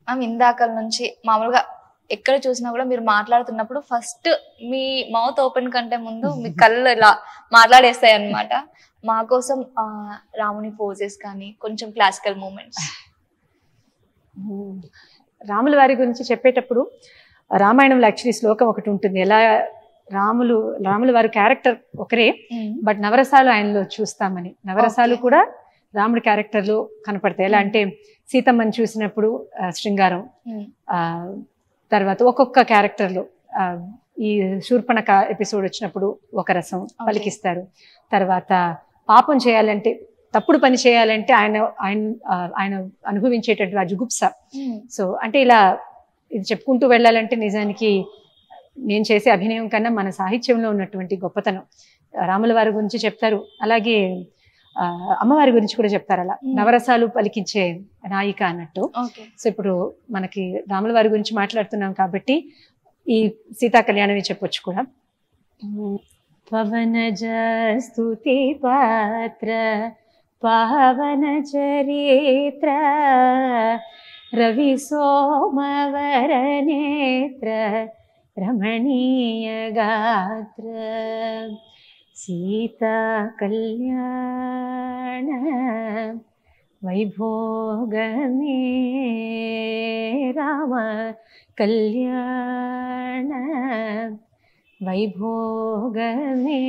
Ma'am ఇందాకల నుంచి మామూలుగా ఎక్కడ చూసినా కూడా మీరు మాట్లాడుతున్నప్పుడు ఫస్ట్ మీ మౌత్ ఓపెన్ కంటే ముందు మీ కళ్ళు ఇలా మాట్లాడేస్తాయి అన్నమాట. మా కోసం రాముని పోజెస్ కానీ కొంచెం క్లాసికల్ మూమెంట్స్. రాముల వారి గురించి చెప్పేటప్పుడు రామాయణంలో యాక్చువల్లీ శ్లోకం ఒకటి ఉంటుంది. ఎలా రాముల వారి క్యారెక్టర్ ఒకరే, బట్ నవరసాలు ఆయనలో చూస్తామని. నవరసాలు కూడా రాముడి క్యారెక్టర్లో కనపడతాయి. ఎలా అంటే సీతమ్మని చూసినప్పుడు శృంగారం, తర్వాత ఒక్కొక్క క్యారెక్టర్లో ఈ శూర్పణఖ ఎపిసోడ్ వచ్చినప్పుడు ఒక రసం పలికిస్తారు. తర్వాత పాపం చేయాలంటే, తప్పుడు పని చేయాలంటే ఆయన ఆయన ఆయన అనుభవించేటటువంటి ఆ జుగుప్స. సో అంటే ఇలా ఇది చెప్పుకుంటూ వెళ్ళాలంటే నిజానికి నేను చేసే అభినయం కన్నా మన సాహిత్యంలో ఉన్నటువంటి గొప్పతనం రాముల వారి గురించి చెప్తారు. అలాగే అమ్మవారి గురించి కూడా చెప్తారు. అలా నవరసాలు పలికించే నాయిక అన్నట్టు. సో ఇప్పుడు మనకి రాముల వారి గురించి మాట్లాడుతున్నాం కాబట్టి ఈ సీతా కళ్యాణమే చెప్పొచ్చు కూడా. పవనజ స్తుతి పాత్ర పావన చరిత్ర రవి సోమవర నేత్ర రమణీయ గాత్ర సీతా కళ్యాణ వైభోగమే రామ కళ్యాణ వైభోగమే.